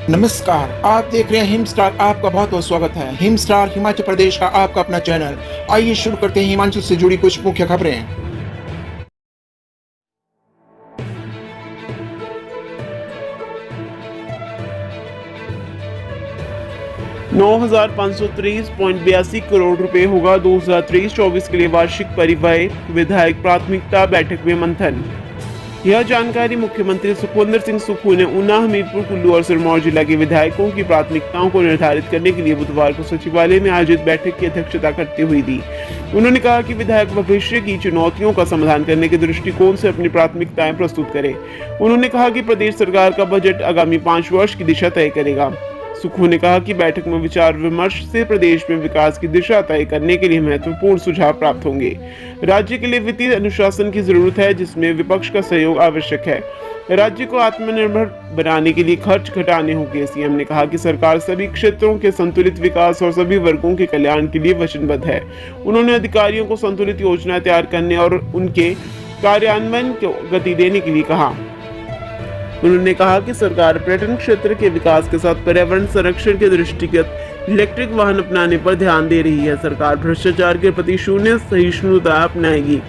नमस्कार, आप देख रहे हैं हिम स्टार। आपका बहुत बहुत स्वागत है। हिम स्टार हिमाचल प्रदेश का आपका अपना चैनल। आइए शुरू करते हैं हिमाचल से जुड़ी कुछ मुख्य खबरें। ₹9,523.82 करोड़ रुपए होगा 2023-24 के लिए वार्षिक परिव्यय। विधायक प्राथमिकता बैठक में मंथन। यह जानकारी मुख्यमंत्री सुखविंदर सिंह सुक्खू ने ऊना, हमीरपुर, कुल्लू और सिरमौर जिला के विधायकों की प्राथमिकताओं को निर्धारित करने के लिए बुधवार को सचिवालय में आयोजित बैठक की अध्यक्षता करते हुए दी। उन्होंने कहा कि विधायक भविष्य की चुनौतियों का समाधान करने के दृष्टिकोण से अपनी प्राथमिकताएं प्रस्तुत करें। उन्होंने कहा कि प्रदेश सरकार का बजट आगामी 5 वर्ष की दिशा तय करेगा। सुक्खू ने कहा कि बैठक में विचार विमर्श से प्रदेश में विकास की दिशा तय करने के लिए महत्वपूर्ण सुझाव प्राप्त होंगे। राज्य के लिए वित्तीय अनुशासन की जरूरत है, जिसमें विपक्ष का सहयोग आवश्यक है। राज्य को आत्मनिर्भर बनाने के लिए खर्च घटाने होंगे। सीएम ने कहा कि सरकार सभी क्षेत्रों के संतुलित विकास और सभी वर्गों के कल्याण के लिए वचनबद्ध है। उन्होंने अधिकारियों को संतुलित योजना तैयार करने और उनके कार्यान्वयन को गति देने के लिए कहा। उन्होंने कहा कि सरकार पर्यटन क्षेत्र के विकास के साथ पर्यावरण संरक्षण के दृष्टिगत इलेक्ट्रिक वाहन अपनाने पर ध्यान दे रही है। सरकार भ्रष्टाचार के प्रति शून्य सहिष्णुता अपनाएगी।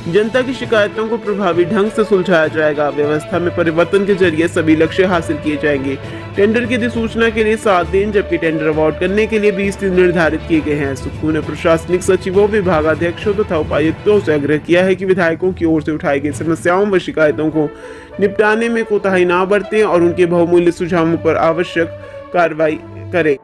जनता की शिकायतों को प्रभावी ढंग से सुलझाया जाएगा। व्यवस्था में परिवर्तन के जरिए सभी लक्ष्य हासिल किए जाएंगे। टेंडर की अधिसूचना के लिए 7 दिन, जबकि टेंडर अवार्ड करने के लिए 20 दिन निर्धारित किए गए हैं। सुक्खू ने प्रशासनिक सचिवों, विभागाध्यक्षों तथा उपायुक्तों से आग्रह किया है कि विधायकों की ओर से उठाई गई समस्याओं व शिकायतों को निपटाने में कोताही न बरतें और उनके बहुमूल्य सुझावों पर आवश्यक कार्रवाई करें।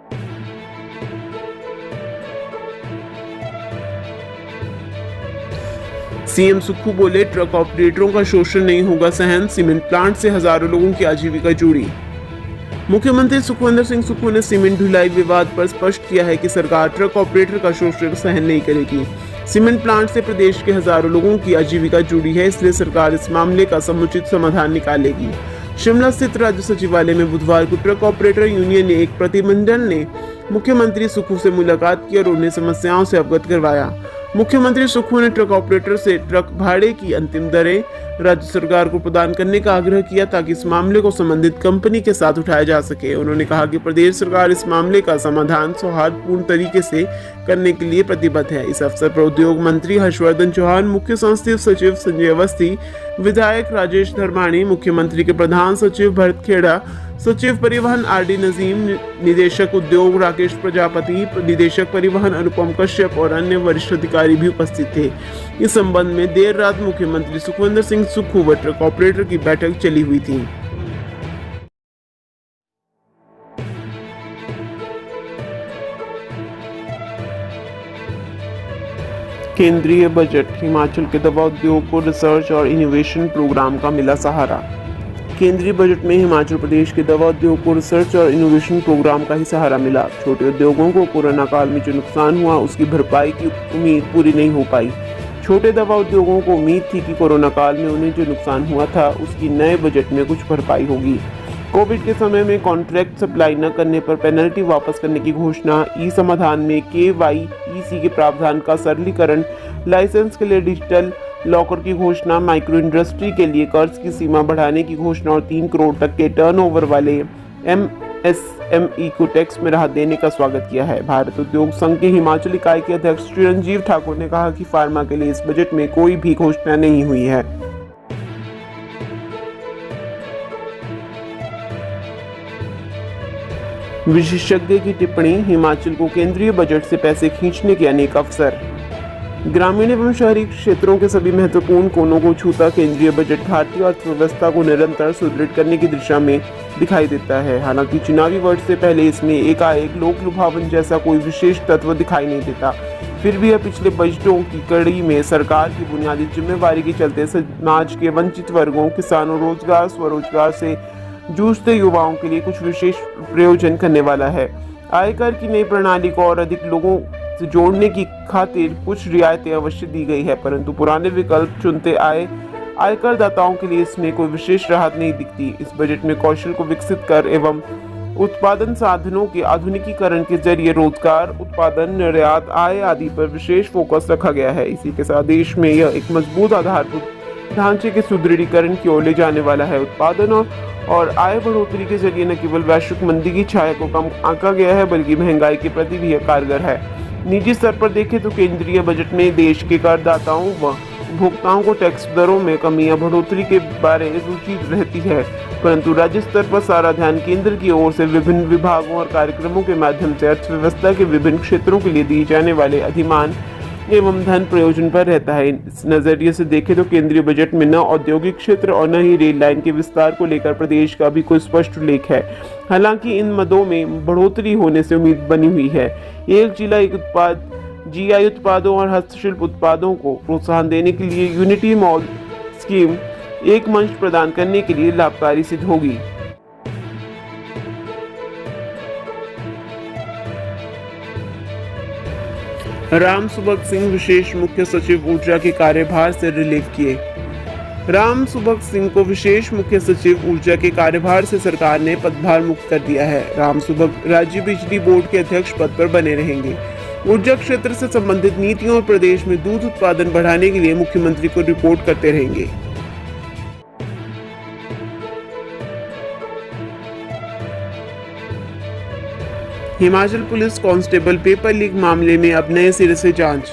सीएम सुक्खू बोले, ट्रक ऑपरेटरों का शोषण नहीं होगा सहन। सीमेंट प्लांट से हजारों लोगों की आजीविका जुड़ी। मुख्यमंत्री सुखविंदर सिंह सुक्खू ने सीमेंट ढुलाई विवाद पर स्पष्ट किया है कि सरकार ट्रक ऑपरेटर का शोषण सहन नहीं करेगी। सीमेंट प्लांट से प्रदेश के हजारों लोगों की आजीविका जुड़ी है, इसलिए सरकार इस मामले का समुचित समाधान निकालेगी। शिमला स्थित राज्य सचिवालय में बुधवार को ट्रक ऑपरेटर यूनियन ने एक प्रतिनिधिमंडल ने मुख्यमंत्री सुक्खू से मुलाकात की और उन्हें समस्याओं से अवगत करवाया। मुख्यमंत्री सुक्खू ने ट्रक ऑपरेटर से ट्रक भाड़े की अंतिम दरें राज्य सरकार को प्रदान करने का आग्रह किया, ताकि इस मामले को संबंधित कंपनी के साथ उठाया जा सके। उन्होंने कहा कि प्रदेश सरकार इस मामले का समाधान सौहार्दपूर्ण तरीके से करने के लिए प्रतिबद्ध है। इस अवसर पर उद्योग मंत्री हर्षवर्धन चौहान, मुख्य संसदीय सचिव संजय अवस्थी, विधायक राजेश धर्माणी, मुख्यमंत्री के प्रधान सचिव भरत खेड़ा, सचिव परिवहन आरडी नजीम, निदेशक उद्योग राकेश प्रजापति, निदेशक परिवहन अनुपम कश्यप और अन्य वरिष्ठ अधिकारी भी उपस्थित थे। इस संबंध में देर रात मुख्यमंत्री सुखविंदर सिंह सुक्खू व ट्रक ऑपरेटर की बैठक चली हुई थी। केंद्रीय बजट। हिमाचल के दवा उद्योग को रिसर्च और इनोवेशन प्रोग्राम का मिला सहारा। केंद्रीय बजट में हिमाचल प्रदेश के दवा उद्योग को रिसर्च और इनोवेशन प्रोग्राम का ही सहारा मिला। छोटे उद्योगों को कोरोना काल में जो नुकसान हुआ, उसकी भरपाई की उम्मीद पूरी नहीं हो पाई। छोटे दवा उद्योगों को उम्मीद थी कि कोरोना काल में उन्हें जो नुकसान हुआ था, उसकी नए बजट में कुछ भरपाई होगी। कोविड के समय में कॉन्ट्रैक्ट सप्लाई न करने पर पेनल्टी वापस करने की घोषणा, ई समाधान में KYEC के प्रावधान का सरलीकरण, लाइसेंस के लिए डिजिटल लॉकर की घोषणा, माइक्रो इंडस्ट्री के लिए कर्ज की सीमा बढ़ाने की घोषणा और 3 करोड़ तक के टर्नओवर वाले MSME को टैक्स में राहत देने का स्वागत किया है। भारत उद्योग संघ के हिमाचल इकाई के अध्यक्ष चिरंजीव ठाकुर ने कहा कि फार्मा के लिए इस बजट में कोई भी घोषणा नहीं हुई है। विशेषज्ञ की टिप्पणी, हिमाचल को केंद्रीय बजट से पैसे खींचने के अनेक अवसर। ग्रामीण एवं शहरी क्षेत्रों के सभी महत्वपूर्ण कोनों को छूता केंद्रीय बजट भारतीय अर्थव्यवस्था को निरंतर सुदृढ़ करने की दिशा में दिखाई देता है। हालांकि चुनावी वर्ष से पहले इसमें एकाएक लोक लुभावन जैसा कोई विशेष तत्व दिखाई नहीं देता। फिर भी यह पिछले बजटों की कड़ी में सरकार की बुनियादी जिम्मेवारी के चलते समाज के वंचित वर्गों, किसानों, रोजगार स्वरोजगार से जूझते युवाओं के लिए कुछ विशेष प्रयोजन करने वाला है। आयकर की नई प्रणाली को और अधिक लोगों से जोड़ने की खातिर कुछ रियायतें अवश्य दी गई है, परंतु पुराने विकल्प चुनते आए आयकर दाताओं के लिए इसमें कोई विशेष राहत नहीं दिखती। इस बजट में कौशल को विकसित कर एवं उत्पादन साधनों के आधुनिकीकरण के जरिए रोजगार, उत्पादन, निर्यात, आय आदि पर विशेष फोकस रखा गया है। इसी के साथ देश में यह एक मजबूत आधारभूत ढांचे के सुदृढ़ीकरण की ओर ले जाने वाला है। उत्पादन और आय बढ़ोतरी के जरिए न केवल वैश्विक मंदी की छाया को कम आंका गया है, बल्कि महंगाई के प्रति भी यह कारगर है। निजी स्तर पर देखें तो केंद्रीय बजट में देश के करदाताओं व उपभोक्ताओं को टैक्स दरों में कमी या बढ़ोतरी के बारे में रुचि रहती है, परंतु राज्य स्तर पर सारा ध्यान केंद्र की ओर से विभिन्न विभागों और कार्यक्रमों के माध्यम से अर्थव्यवस्था के विभिन्न क्षेत्रों के लिए दिए जाने वाले अधिमान एवं धन प्रयोजन पर रहता है। इस नजरिए से देखें तो केंद्रीय बजट में न औद्योगिक क्षेत्र और न ही रेल लाइन के विस्तार को लेकर प्रदेश का भी कोई स्पष्ट उल्लेख है। हालांकि इन मदों में बढ़ोतरी होने से उम्मीद बनी हुई है। एक जिला एक उत्पाद जीआई उत्पादों और हस्तशिल्प उत्पादों को प्रोत्साहन देने के लिए यूनिटी मॉल स्कीम एक मंच प्रदान करने के लिए लाभकारी सिद्ध होगी। राम सुभग सिंह विशेष मुख्य सचिव ऊर्जा के कार्यभार से रिलीव किए। राम सुभग सिंह को विशेष मुख्य सचिव ऊर्जा के कार्यभार से सरकार ने पदभार मुक्त कर दिया है। राम सुभग राज्य बिजली बोर्ड के अध्यक्ष पद पर बने रहेंगे। ऊर्जा क्षेत्र से संबंधित नीतियों और प्रदेश में दूध उत्पादन बढ़ाने के लिए मुख्यमंत्री को रिपोर्ट करते रहेंगे। Himachal police constable paper leak मामले में अब नए सिरे से जांच।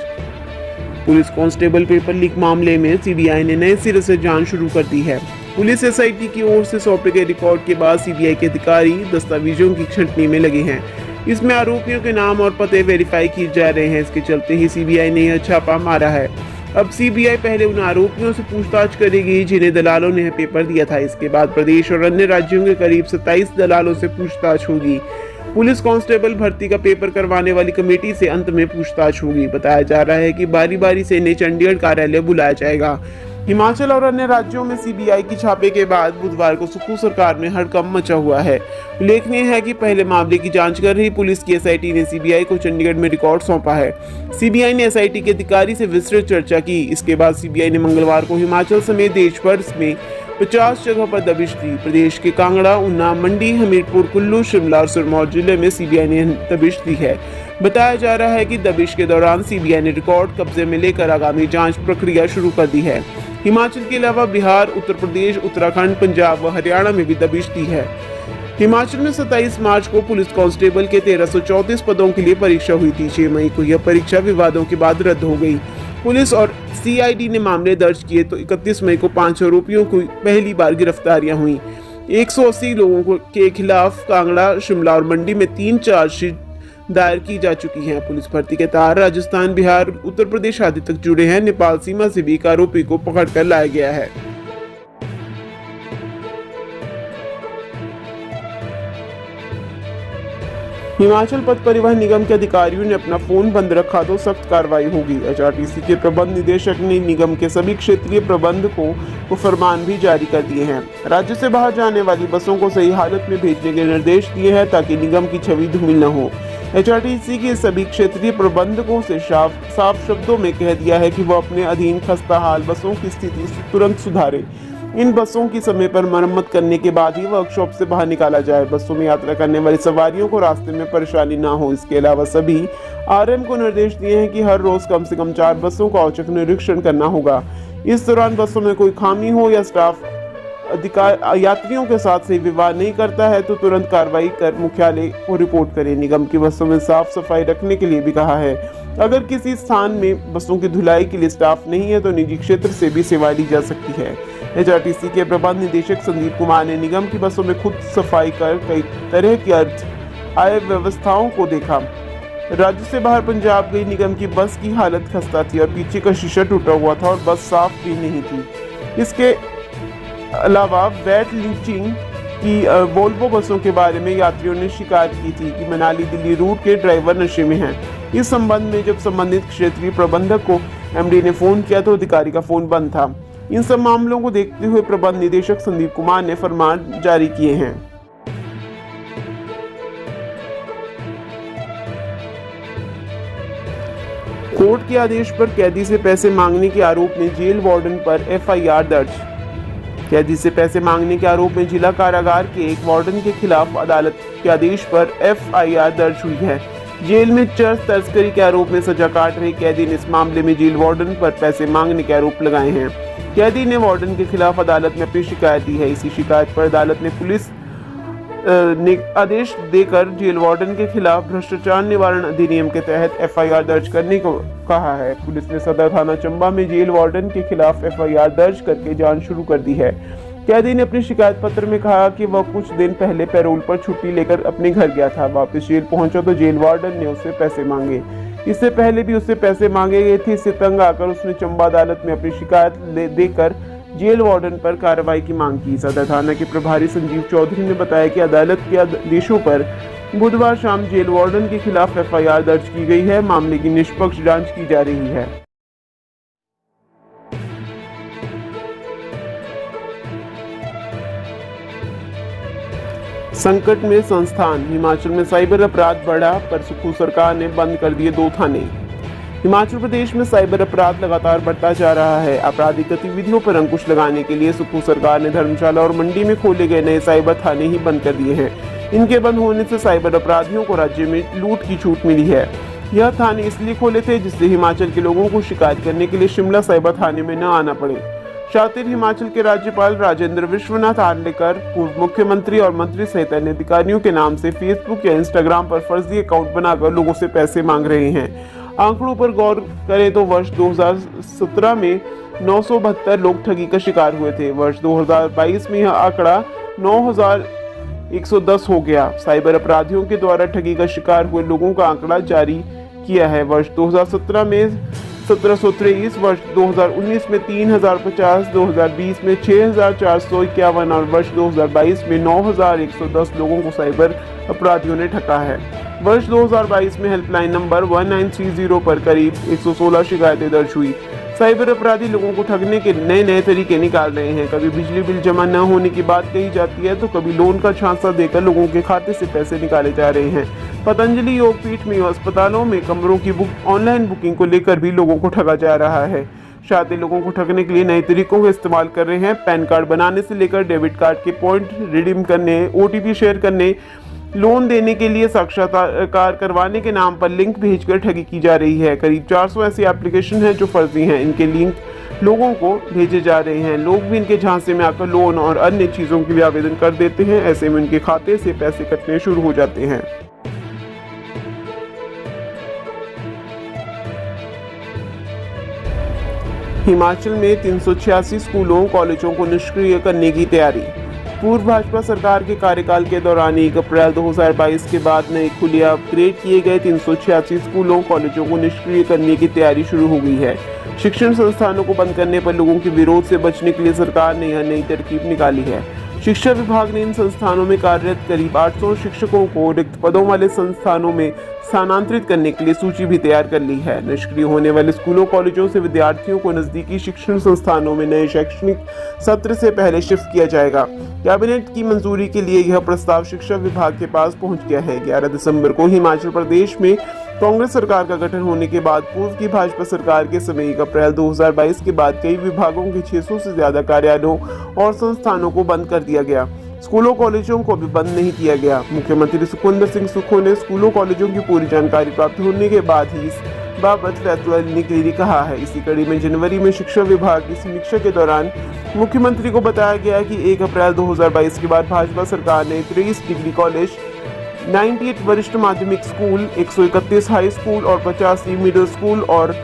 पुलिस कांस्टेबल पेपर लीक मामले में सीबीआई ने नए सिरे से जांच शुरू कर दी है। पुलिस एसआईटी की ओर से सौंपे गए रिकॉर्ड के बाद सीबीआई के अधिकारी दस्तावेजों की छंटनी में लगे हैं। इसमें आरोपियों के नाम और पते वेरीफाई किए जा रहे हैं। इसके चलते ही सीबीआई ने यह छापा मारा है। अब सीबीआई पहले उन आरोपियों से पूछताछ करेगी जिन्हें दलालों ने पेपर दिया था। इसके बाद प्रदेश और अन्य राज्यों के करीब 27 दलालों से पूछताछ होगी। पुलिस कांस्टेबल भर्ती का पेपर करवाने वाली कमेटी से अंत में पूछताछ होगी। बताया जा रहा है कि बारी बारी से इन्हें चंडीगढ़ कार्यालय बुलाया जाएगा। हिमाचल और अन्य राज्यों में सीबीआई की छापे के बाद बुधवार को सुक्खू सरकार में हड़कंप मचा हुआ है। उल्लेखनीय है कि पहले मामले की जांच कर रही पुलिस की एसआईटी ने सीबीआई को चंडीगढ़ में रिकॉर्ड सौंपा है। सीबीआई ने एसआईटी के अधिकारी से विस्तृत चर्चा की। इसके बाद सीबीआई ने मंगलवार को हिमाचल समेत देश भर में 50 जगह पर दबिश दी। प्रदेश के कांगड़ा, ऊना, मंडी, हमीरपुर, कुल्लू, शिमला और सिरमौर जिले में सीबीआई ने दबिश दी है। बताया जा रहा है कि दबिश के दौरान सीबीआई ने रिकॉर्ड कब्जे में लेकर आगामी जांच प्रक्रिया शुरू कर दी है। हिमाचल के अलावा बिहार, उत्तर प्रदेश, उत्तराखंड, पंजाब व हरियाणा में भी दबिश दी है। हिमाचल में 27 मार्च को पुलिस कांस्टेबल के 1334 पदों के लिए परीक्षा हुई थी। 6 मई को यह परीक्षा विवादों के बाद रद्द हो गई। पुलिस और सीआईडी ने मामले दर्ज किए तो 31 मई को 5 आरोपियों को पहली बार गिरफ्तारियां हुई। 180 लोगों के खिलाफ कांगड़ा, शिमला और मंडी में 3 चार्जशीट दायर की जा चुकी हैं। पुलिस भर्ती के तार राजस्थान, बिहार, उत्तर प्रदेश आदि तक जुड़े हैं। नेपाल सीमा से भी एक आरोपी को पकड़कर लाया गया है। हिमाचल पथ परिवहन निगम के अधिकारियों ने अपना फोन बंद रखा तो सख्त कार्रवाई होगी। एचआरटीसी के प्रबंध निदेशक ने निगम के सभी क्षेत्रीय प्रबंधकों को फरमान भी जारी कर दिए हैं। राज्य से बाहर जाने वाली बसों को सही हालत में भेजने के निर्देश दिए हैं ताकि निगम की छवि धूमिल न हो। एचआरटीसी के सभी क्षेत्रीय प्रबंधकों से साफ शब्दों में कह दिया है कि वो अपने अधीन खस्ताहाल बसों की स्थिति तुरंत सुधारे। इन बसों की समय पर मरम्मत करने के बाद ही वर्कशॉप से बाहर निकाला जाए। बसों में यात्रा करने वाली सवारियों को रास्ते में परेशानी ना हो। इसके अलावा सभी आरएम को निर्देश दिए हैं कि हर रोज कम से कम 4 बसों का औचक निरीक्षण करना होगा। इस दौरान बसों में कोई खामी हो या स्टाफ यात्रियों के साथ सही व्यवहार नहीं करता है तो तुरंत कार्रवाई कर मुख्यालय को रिपोर्ट करें। निगम की बसों में साफ सफाई रखने के लिए भी कहा है। अगर किसी स्थान में बसों की धुलाई के लिए स्टाफ नहीं है तो निजी क्षेत्र से भी सेवा ली जा सकती है। एचआरटीसी के प्रबंध निदेशक संदीप कुमार ने निगम की बसों में खुद सफाई कर कई तरह की आय व्यवस्थाओं को देखा। राज्य से बाहर पंजाब गई निगम की बस की हालत खस्ता थी और पीछे का शीशा टूटा हुआ था और बस साफ भी नहीं थी। इसके अलावा वेट लीचिंग की वोल्वो बसों के बारे में यात्रियों ने शिकायत की थी कि मनाली दिल्ली रूट के ड्राइवर नशे में हैं। इस संबंध में जब संबंधित क्षेत्रीय प्रबंधक को एमडी ने फोन किया तो अधिकारी का फोन बंद था। इन सब मामलों को देखते हुए प्रबंध निदेशक संदीप कुमार ने फरमान जारी किए हैं। कोर्ट के आदेश पर कैदी से पैसे मांगने के आरोप में जेल वार्डन पर एफआईआर दर्ज। कैदी से पैसे मांगने के आरोप में जिला कारागार के एक वार्डन के खिलाफ अदालत के आदेश पर एफआईआर दर्ज हुई है। जेल में चर्स तस्करी के आरोप में सजा काट रहे कैदी ने इस मामले में जेल वार्डन पर पैसे मांगने के आरोप लगाए हैं। कैदी ने वार्डन के खिलाफ अदालत में अपनी शिकायत दी है। इसी शिकायत पर अदालत ने पुलिस ने आदेश देकर जेल वार्डन के खिलाफ भ्रष्टाचार निवारण अधिनियम के तहत एफआईआर दर्ज करने को कहा है। पुलिस ने सदर थाना चंबा में जेल वार्डन के खिलाफ एफआईआर दर्ज करके जांच शुरू कर दी है। कैदी ने अपने शिकायत पत्र में कहा कि वह कुछ दिन पहले पैरोल पर छुट्टी लेकर अपने घर गया था। वापस जेल पहुंचा तो जेल वार्डन ने उससे पैसे मांगे। इससे पहले भी उससे पैसे मांगे गए थे। इससे तंग आकर उसने चंबा अदालत में अपनी शिकायत देकर जेल वार्डन पर कार्रवाई की मांग की। सदर थाना के प्रभारी संजीव चौधरी ने बताया कि अदालत के आदेशों पर बुधवार शाम जेल वार्डन के खिलाफ एफआईआर दर्ज की गई है। मामले की निष्पक्ष जांच की जा रही है। संकट में संस्थान, हिमाचल में साइबर अपराध बढ़ा पर सुखू सरकार ने बंद कर दिए 2 थाने। हिमाचल प्रदेश में साइबर अपराध लगातार बढ़ता जा रहा है। आपराधिक गतिविधियों पर अंकुश लगाने के लिए सुखू सरकार ने धर्मशाला और मंडी में खोले गए नए साइबर थाने ही बंद कर दिए हैं। इनके बंद होने से साइबर अपराधियों को राज्य में लूट की छूट मिली है। यह थाने इसलिए खोले थे जिससे हिमाचल के लोगों को शिकायत करने के लिए शिमला साइबर थाने में न आना पड़े। शातिर हिमाचल के राज्यपाल राजेंद्र विश्वनाथ आर्लेकर पूर्व मुख्यमंत्री और मंत्री सहित अन्य अधिकारियों के नाम से फेसबुक या इंस्टाग्राम पर फर्जी अकाउंट बनाकर लोगों से पैसे मांग रहे हैं। आंकड़ों पर गौर करें तो वर्ष 2017 में 972 लोग ठगी का शिकार हुए थे। वर्ष 2022 में यह आंकड़ा 9110 हो गया। साइबर अपराधियों के द्वारा ठगी का शिकार हुए लोगों का आंकड़ा जारी किया है। वर्ष 2017 में 1723, वर्ष 2019 में 3050, 2020 में 6451 और वर्ष 2022 में 9110 लोगों को साइबर अपराधियों ने ठगा है। वर्ष 2022 में हेल्पलाइन नंबर 1930 पर करीब 116 शिकायतें दर्ज हुई। साइबर अपराधी लोगों को ठगने के नए नए तरीके निकाल रहे हैं। कभी बिजली बिल जमा न होने की बात कही जाती है तो कभी लोन का झांसा देकर लोगों के खाते से पैसे निकाले जा रहे हैं। पतंजलि योगपीठ में अस्पतालों में कमरों की ऑनलाइन बुकिंग को लेकर भी लोगों को ठगा जा रहा है। शातिर लोगों को ठगने के लिए नए तरीकों का इस्तेमाल कर रहे हैं। पैन कार्ड बनाने से लेकर डेबिट कार्ड के पॉइंट रिडीम करने, ओटीपी शेयर करने, लोन देने के लिए साक्षात्कार करवाने के नाम पर लिंक भेजकर ठगी की जा रही है। करीब 400 ऐसी एप्लीकेशन हैं जो फर्जी हैं। इनके लिंक लोगों को भेजे जा रहे हैं। लोग भी इनके झांसे में आकर लोन और अन्य चीज़ों के लिए आवेदन कर देते हैं। ऐसे में उनके खाते से पैसे कटने शुरू हो जाते हैं। हिमाचल में 386 स्कूलों कॉलेजों को निष्क्रिय करने की तैयारी। पूर्व भाजपा सरकार के कार्यकाल के दौरान 1 अप्रैल 2022 के बाद नए खुले अपग्रेड किए गए 386 स्कूलों कॉलेजों को निष्क्रिय करने की तैयारी शुरू हो गई है। शिक्षण संस्थानों को बंद करने पर लोगों के विरोध से बचने के लिए सरकार ने यह नई तरकीब निकाली है। शिक्षा विभाग ने इन संस्थानों में कार्यरत करीब 800 शिक्षकों को रिक्त पदों वाले संस्थानों में स्थानांतरित करने के लिए सूची भी तैयार कर ली है। निष्क्रिय होने वाले स्कूलों कॉलेजों से विद्यार्थियों को नजदीकी शिक्षण संस्थानों में नए शैक्षणिक सत्र से पहले शिफ्ट किया जाएगा। कैबिनेट की मंजूरी के लिए यह प्रस्ताव शिक्षा विभाग के पास पहुंच गया है। 11 दिसंबर को हिमाचल प्रदेश में कांग्रेस सरकार का गठन होने के बाद पूर्व की भाजपा सरकार के समय 1 अप्रैल 2022 के बाद कई विभागों के 600 से ज्यादा कार्यालयों और संस्थानों को बंद कर दिया गया। स्कूलों कॉलेजों को भी बंद नहीं किया गया। मुख्यमंत्री सुखविंदर सिंह सुक्खू ने स्कूलों कॉलेजों की पूरी जानकारी प्राप्त होने के बाद ही इस बाबत फैसला लेने के लिए कहा है। इसी कड़ी में जनवरी में शिक्षा विभाग की समीक्षा के दौरान मुख्यमंत्री को बताया गया कि 1 अप्रैल 2022 के बाद भाजपा सरकार ने 23 डिग्री कॉलेज, 98 वरिष्ठ माध्यमिक स्कूल, 131 हाई स्कूल और 85 मिडिल स्कूल और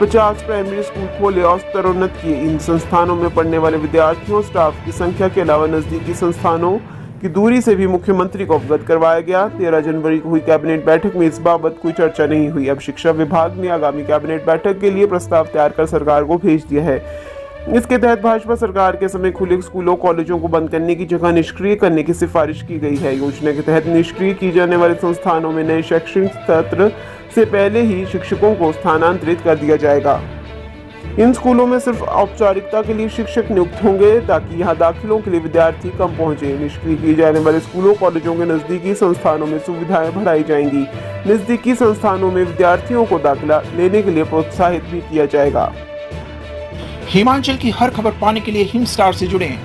50 प्राइमरी स्कूल खोले और स्तरोन्नत किए। इन संस्थानों में पढ़ने वाले विद्यार्थियों, स्टाफ की संख्या के अलावा नजदीकी संस्थानों की दूरी से भी मुख्यमंत्री को अवगत करवाया गया। 13 जनवरी को हुई कैबिनेट बैठक में इस बाबत कोई चर्चा नहीं हुई। अब शिक्षा विभाग ने आगामी कैबिनेट बैठक के लिए प्रस्ताव तैयार कर सरकार को भेज दिया है। इसके तहत भाजपा सरकार के समय खुले स्कूलों कॉलेजों को बंद करने की जगह निष्क्रिय करने की सिफारिश की गई है। योजना के तहत निष्क्रिय की जाने वाले संस्थानों में नए शैक्षणिक सत्र से पहले ही शिक्षकों को स्थानांतरित कर दिया जाएगा। इन स्कूलों में सिर्फ औपचारिकता के लिए शिक्षक नियुक्त होंगे ताकि यहां दाखिलों के लिए विद्यार्थी कम पहुंचे। निष्क्रिय किए जाने वाले स्कूलों कॉलेजों के नजदीकी संस्थानों में सुविधाएं बढ़ाई जाएंगी। नजदीकी संस्थानों में विद्यार्थियों को दाखिला लेने के लिए प्रोत्साहित भी किया जाएगा। हिमाचल की हर खबर पाने के लिए हिम स्टार से जुड़ें।